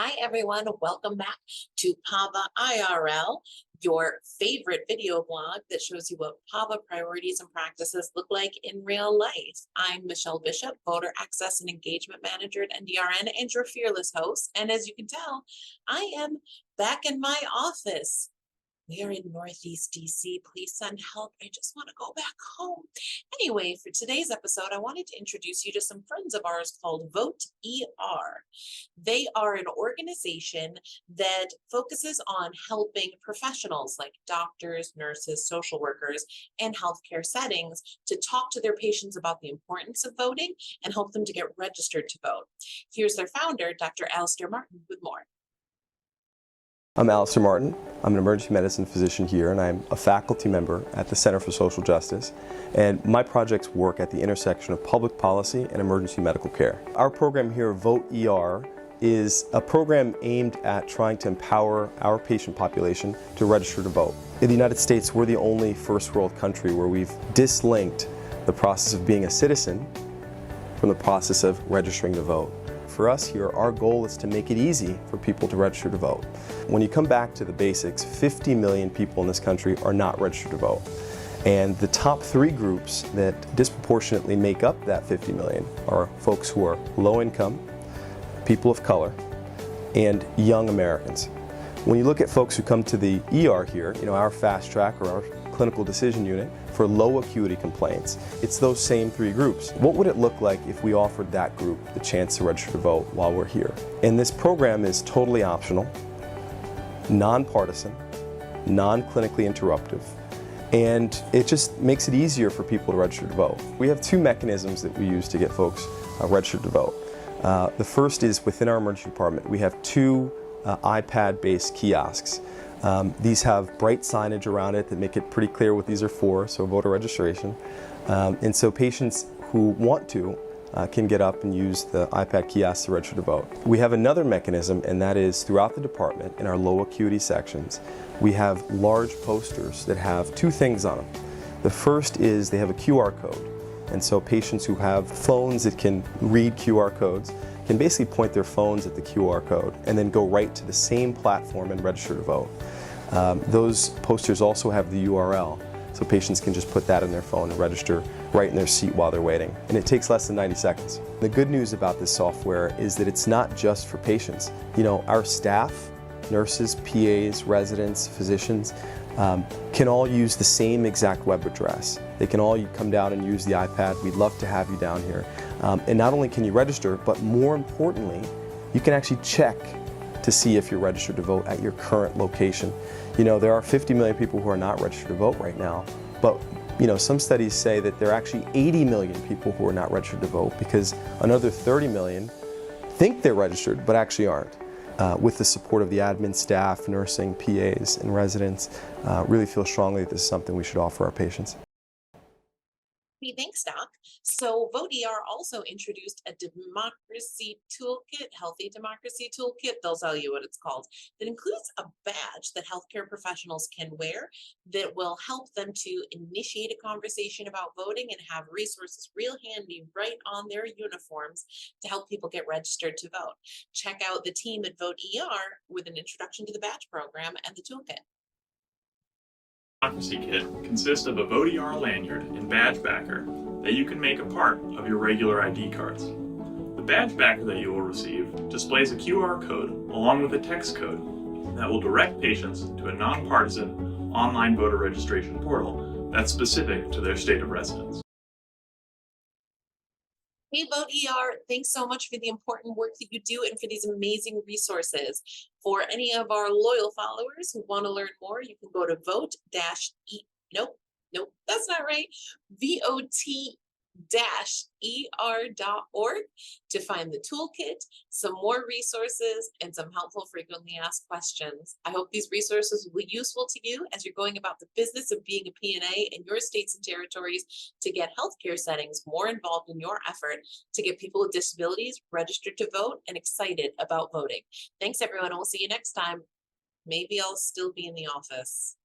Hi, everyone. Welcome back to PAVA IRL, your favorite video blog that shows you what PAVA priorities and practices look like in real life. I'm Michelle Bishop, Voter Access and Engagement Manager at NDRN, and your fearless host. And as you can tell, I am back in my office. We are in Northeast DC. Please send help. I just want to go back home. Anyway, for today's episode, I wanted to introduce you to some friends of ours called Vot-ER. They are an organization that focuses on helping professionals like doctors, nurses, social workers, and healthcare settings to talk to their patients about the importance of voting and help them to get registered to vote. Here's their founder, Dr. Alistair Martin, with more. I'm Alistair Martin. I'm an emergency medicine physician here, and I'm a faculty member at the Center for Social Justice. And my projects work at the intersection of public policy and emergency medical care. Our program here, Vot-ER, is a program aimed at trying to empower our patient population to register to vote. In the United States, we're the only first world country where we've dislinked the process of being a citizen from the process of registering to vote. For us here, our goal is to make it easy for people to register to vote. When you come back to the basics, 50 million people in this country are not registered to vote. And the top three groups that disproportionately make up that 50 million are folks who are low income, people of color, and young Americans. When you look at folks who come to the ER here, our fast track or our clinical decision unit for low acuity complaints, it's those same three groups. What would it look like if we offered that group the chance to register to vote while we're here? And this program is totally optional, nonpartisan, non-clinically interruptive, and it just makes it easier for people to register to vote. We have two mechanisms that we use to get folks registered to vote. The first is within our emergency department. We have two iPad-based kiosks. These have bright signage around it that make it pretty clear what these are for, so voter registration. And so patients who want to can get up and use the iPad kiosk to register to vote. We have another mechanism, and that is throughout the department in our low acuity sections, we have large posters that have two things on them. The first is they have a QR code. And so patients who have phones that can read QR codes can basically point their phones at the QR code and then go right to the same platform and register to vote. Those posters also have the URL, so patients can just put that in their phone and register right in their seat while they're waiting. And it takes less than 90 seconds. The good news about this software is that it's not just for patients. Our staff, nurses, PAs, residents, physicians, can all use the same exact web address. They can all come down and use the iPad. We'd love to have you down here. And not only can you register, but more importantly, you can actually check to see if you're registered to vote at your current location. There are 50 million people who are not registered to vote right now, but some studies say that there are actually 80 million people who are not registered to vote because another 30 million think they're registered but actually aren't. With the support of the admin staff, nursing, PAs, and residents, really feel strongly that this is something we should offer our patients. Hey, thanks, Doc. So Vot-ER also introduced a democracy toolkit, healthy democracy toolkit, they'll tell you what it's called, that includes a badge that healthcare professionals can wear that will help them to initiate a conversation about voting and have resources real handy right on their uniforms to help people get registered to vote. Check out the team at Vot-ER with an introduction to the badge program and the toolkit. Democracy Kit consists of a Vot-ER lanyard and badge backer that you can make a part of your regular ID cards. The badge backer that you will receive displays a QR code along with a text code that will direct patients to a nonpartisan online voter registration portal that's specific to their state of residence. Hey, Vot-ER, thanks so much for the important work that you do and for these amazing resources. For any of our loyal followers who want to learn more, you can go to Vot-ER, that's not right, VOT-ER.org to find the toolkit, some more resources, and some helpful frequently asked questions. I hope these resources will be useful to you as you're going about the business of being a P&A in your states and territories to get healthcare settings more involved in your effort to get people with disabilities registered to vote and excited about voting. Thanks, everyone. We'll see you next time. Maybe I'll still be in the office.